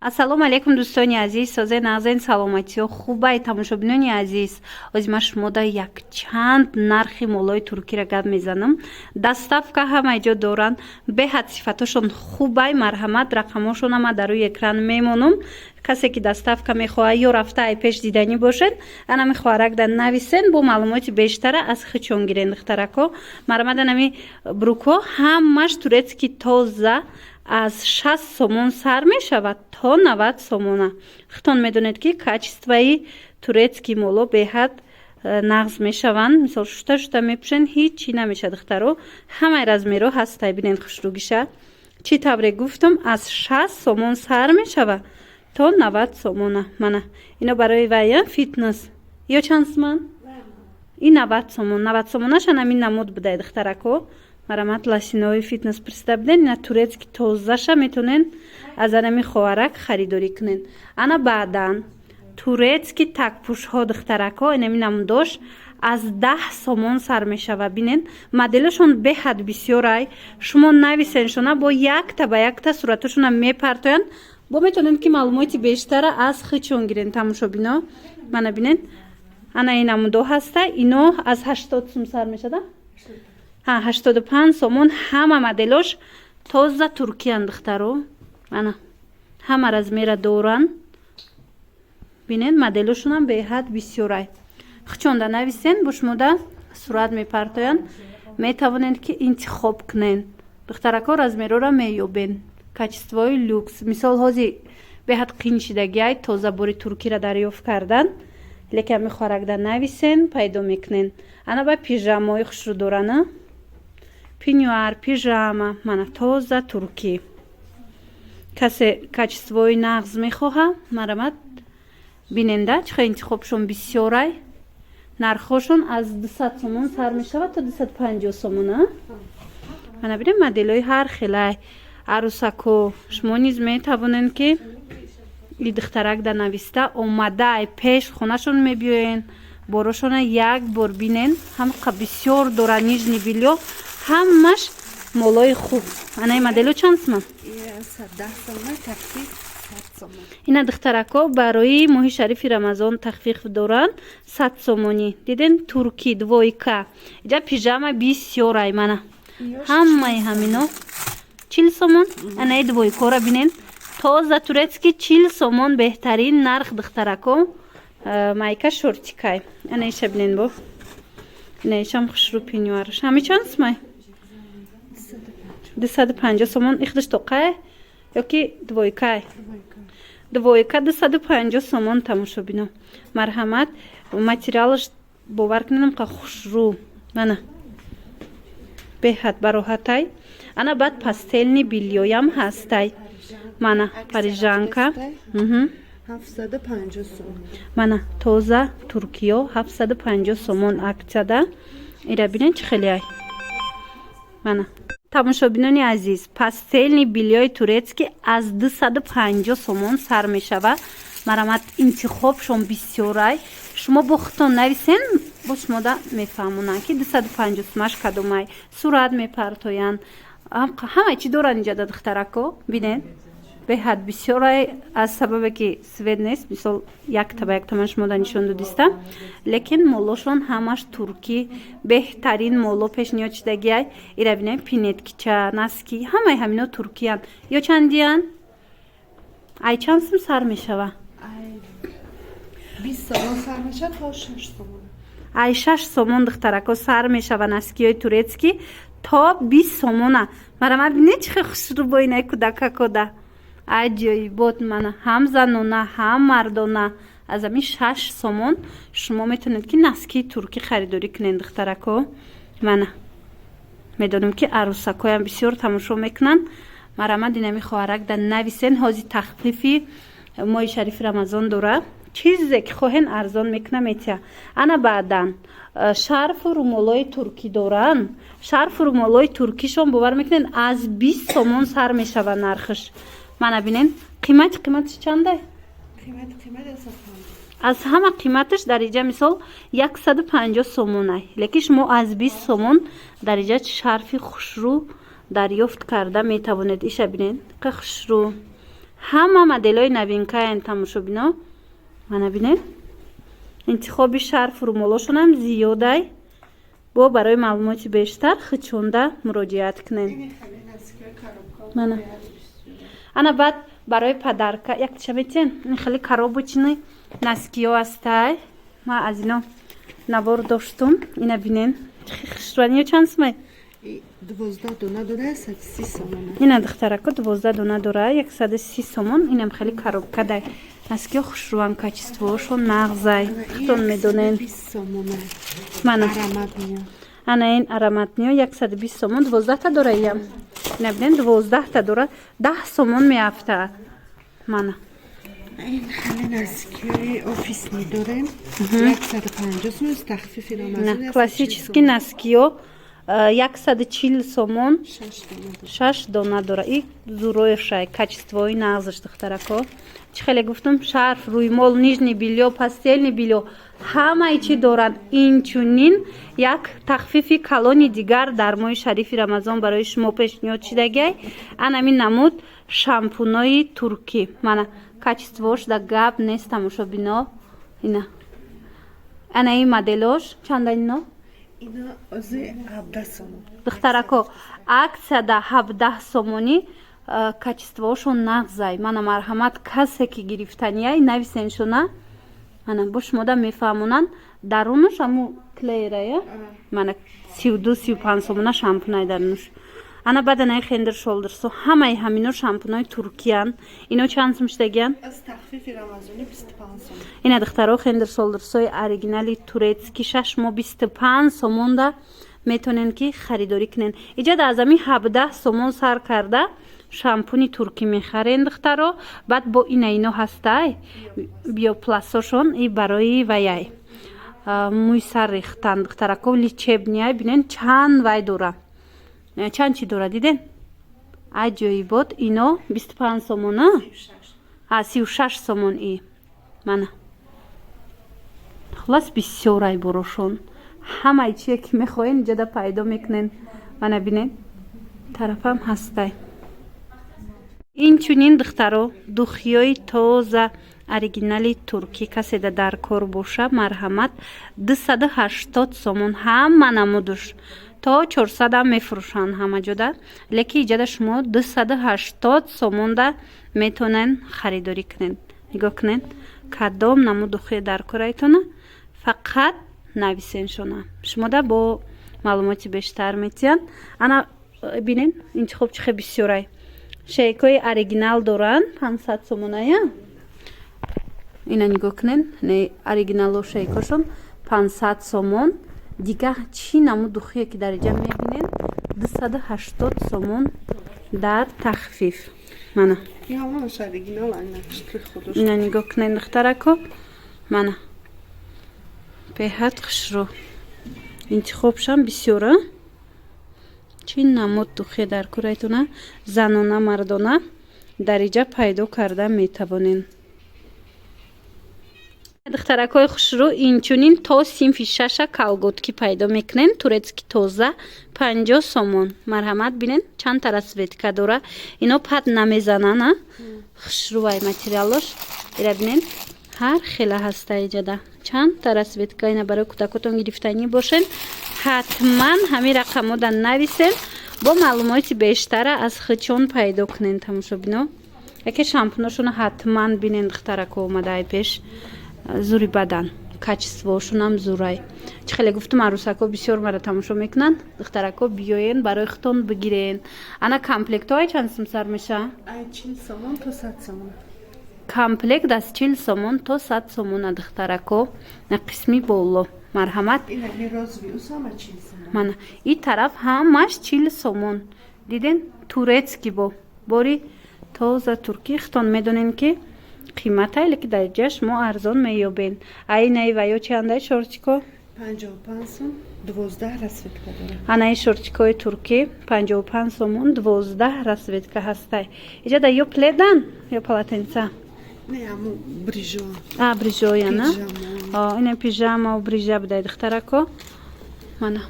ассалому алейкум дӯстони азиз, созаи нағзаи саломатиё хубай тамошобинони азиз. Ози ман шумода якчанд нархи молои туркиро гап мезанам. Доставка ҳама иҷо доранд. Беҳад сифатошон хубай, марҳамат, рақамошона ма дар рӯи экран мемонам. Касе ки доставка мехоҳад ё рафта ай пеш диданӣ бошед, ана мехоҳад дар нависен бо маълумоти бештара аз хичон гирен духтарако. Марҳамат, анами брукҳо ҳамаш турецки тоза аз 60 сомон сар мешавад то 90 сомона. Хитон медонед ки качествои турецки моло беҳад нағз мешаванд. Мисол шута мепӯшен, ҳичи намешад духтаро. Ҳамаи размеро ҳастай. Бинен хушругиша. Чӣ тавре гуфтам, аз 60 сомон сар мешавад то 90 сомона. Мана ино барои вая фитнес. Ё чанд сомон? И 90 сомон. 90 сомонаш анами намуд будай духтарако. Марҳамат, ласинои фитнес пристав биден. На турецки тозаша метонен аз анами хоҳарак харидорӣ кунен. Ана баъдан турецки такпӯшҳо духтарако инами намудош аз 10 сомон сар мешава. Бинен моделашон беҳад бисёрай. Шумо нависеншона бо якта ба якта сураташона мепартоянд. Бо метонен ки маълумоти бештара аз хичон гирен. Тамошобино мана бинен. Ана ин намудо ҳаста. Ино аз 80 сом сар мешада. 85 сомон. Ҳама моделош тоза туркиян духтаро. Ана ҳама размера доран. Бинен моделошонам беҳад бисёрай. Хичонда нависен бо шумода сурат мепартоян. Метавонед ки интихоб кунен. Духтарако размерора меёбен. Качествои люкс. Мисол ҳози беҳад қиншидагиай тозабори туркиро дарёфт кардан. Лекин мехоҳарагда нависен пайдо мекунен. Ана ба пижамаи хушрӯ дорана. Пинюар, пижама, мана тоза турки. Касе качествои нағз мехоҳа, марҳамат, биненда чихо интихобшон бисёрай. Нархошон аз 200 сомон сар мешавад то 250 сомон. Мана бинем моделои ҳар хелай. Арӯсако шумо низ метавонед ки и духтаракда нависта омада ай пеш хонашон мебиёен. Борошона як бор бинен. Ҳамқа бисёр дора нижни билё. ҳамаш молои хуб. Анаи модело чанд сомон? 10 сомон тахфиф 100 сомон. Ина духтарако барои моҳи шарифи рамазон тахфиф доранд 100 сомонӣ. Диден турки двойка. Иҷа пижама бисёрай мана. Ҳамаи ҳамино 40 сомон. Анаи двойкора бинен. Тоза турецки 40 сомон беҳтарин нарх духтарако. Майка шортикай. Анаиша бинен бо. Инаишам хушрӯ пинюараш. Ҳами чанд сомон? 250 сомон. Ихдаш тоқай ёки двойкай? Двойка 250 сомон тамошобино. Марҳамат, материалаш бовар кунем ка хушрӯ. Мана беҳад бароҳатай. Ана баъд пастелни билёям ҳастай. Мана парижанка. 750 сомон. Мана тоза туркиё 750 сомон аксияда. Ира бинен чӣ хелеай. Мана тамошобинони азиз, пастелни билёи турецки аз 250 сомон сар мешава. Марҳамат, интихобшон бисёрай. Шумо бо хитон нависен, бо шумода мефаҳмонанд ки 250 сомаш кадомай. Сурат мепартоянд. Ҳамаи чӣ доранд инҷа духтарако. Бинен беҳад бисёрай. Аз сабабе ки свет нест, мисол якта ба якта ман шумода нишон додистам. Лекин молошон ҳамаш турки беҳтарин моло пешниҳод шидагиай. Ира бинем пинеткича, наски, ҳамаи ҳамино туркиян. Ё чандиян? Ай чанд сом сар мешава? Ай 20 сомон сар мешава то 6 сомон. Ай 6 сомон духтарако сар мешава наскиёи турецки то 20 сомона. Марҳамат, бинед чихе хушрӯ бо инаи кӯдакакода. Аҷоибот мана ҳам занона ҳам мардона аз ами 6 сомон шумо метавонед ки наскии туркӣ харидорӣ кунед духтарако. Мана медонам ки арӯсакоям бисёр тамошо мекунанд. Марҳамат, инами хоҳаракда нависен. ҳози тахфифи моҳи шарифи рамазон дора. Чизе ки хоҳен арзон мекуна метия. Ана баъдан шарфу румолои туркӣ доранд. Шарфу румолои туркишон бовар мекунед аз 20 сомон сар мешава нархаш. Мана бинен қиматиш чандай? Қимат аз ҳама қиматаш дар иҷа мисол 150 сомонай. Лекин шумо аз 20 сомон дар иҷа шарфи хушрӯ дарёфт карда метавонед. Иша бинен ка хушрӯ. ҳама моделҳои новинкаен тамошобино. мана бинед интихоби шарф румолошонам зиёдай. бо барои маълумоти бештар хичонда муроҷиат кунед. мана ана баъд барои падарка як чаметен ин хеле коробочни наскиё астай. ма аз ино набор доштум. ина бинен хушрваниё чанд сумай? 12 дона дора 130 сомон. ина духтарако 12 дона дора 130 сомон. инам хеле коробка дай. наскиё хушрван качествоошон нағзай. хитон медонен. 20 сомон. мана Ароматниё. ана ин ароматниё 120 сомон 12 та дора ям. ина бинен 12 та дора 10 сомон меафта. мана این خیلی نزدیکی офисни داریم 150 сомон с тахфифи рамазон. классический наскиё 140 сомон 6 дона дора. и зуроешай качествои нағзаш духтарако. чӣ хеле гуфтум шарф, рӯймол, нижни бельё, пастелни бельё ҳамаи чӣ доранд. инчунин як тахфифи калони дигар дар моҳи шарифи рамазон барои шумо пешниҳод шидагиай. анамин намуд шампунои туркӣ. мана качествош да гап нест тамошобино. ина ана ин моделош чанданино? اینا از 17 сомон. духтарако аксияда 17 сомонӣ качествоошон нағзай. мана марҳамат касе ки гирифтанияй нависеншона. мана бо шумода мефаҳмонанд дарунаш аму клеерая. мана 32-35 сомона шампунай дарунаш. ана баданаи хендир шолдирсо ҳамаи ҳамино шампунои туркиян. ино чанд сум шидагиян? از تخفیف رمضانی 25 сомон. ина духтаро хендир шолдирсои оригинали турецки 6 мо 25 сомонда метонен ки харидорӣ кунен. иҷода аз ами 17 сомон сар карда шампуни туркӣ мехарен духтаро. баъд бо ино ҳастай биопластошон и барои ваяй мӯи сар рехтан духтарако личебнияй бинен чанд вай дора. чанд чӣ дора диден? аҷоибот ино 25 сомон 36 сомон. и мана хулас бисёрай борошон ҳамаи чие ки мехоҳен иҷода пайдо мекунен. мана бинен тарафам ҳастай. инчунин духтаро духиёи тоза оригинали туркӣ каседа дар кор боша марҳамат 280 сомон ҳама намудуш то 400 мефурӯшанд ҳама ҷода. леки иҷода шумо 280 сомонда метонен харидорӣ кунед. нигоҳ кунед кадом намуд духие дар корайтона фақат нависеншона. шумода бо маълумоти бештар метиянд. ана бинен интихоб чихе бисёрай. шейкои оригинал доранд 500 сомоная. ина нигоҳ кунед не оригинало шейкошон 500 сомон. дигар чӣ намуд духие ки дар иҷа мебинед 280 сомон дар тахфиф. мана این همونش оригинал штрих خودش. ина нигоҳ кунед духтарако. мана беҳад хушрӯ интихобшам бисёра. чӣ намуд духие дар корайтона занона мардона дар иҷа пайдо карда метавонен. духтаракои хушрӯ инчунин то синфи 6 калготки пайдо мекунен. турецки тоза 50 сомон. марҳамат бинен чанд та расветка дора. ино пад намезанана. хушрӯай материалош. ира бинен ҳар хела ҳаста иҷода чанд та расветка. ина барои кӯдакотон гирифтанӣ бошен. ҳатман ҳамин рақамода нависен бо маълумоти бештара аз хичон пайдо кунен. тамошобино яке шампуношона ҳатман бинен духтарако омадаи пеш зури бадан качествоошонам зурай. чӣ хеле гуфтум арӯсако бисёр мара тамошо мекунанд. духтарако биёен барои хитон бигирен. ана комплектҳои чанд сум сар меша? 40 сомон то 100 сомон. комплект аз 40 сомон то 100 сомона духтарако на қисми боло. марҳамат این розовиус هم 40 сомон. мана ин тараф ҳамаш 40 сомон. диден турецки бо бори тоза туркӣ. хитон медонен ки қиматай леки дар иҷа шумо арзон меёбен. айнаи ваё чандаи шортико 55 сом 12 расветка дора. анаи шортикои туркӣ 55 сомон 12 расветка ҳастай. иҷода ё пледан ё полотенца? не аму брижо. брижояна Пижама. ина пижама брижа будай духтарако. мана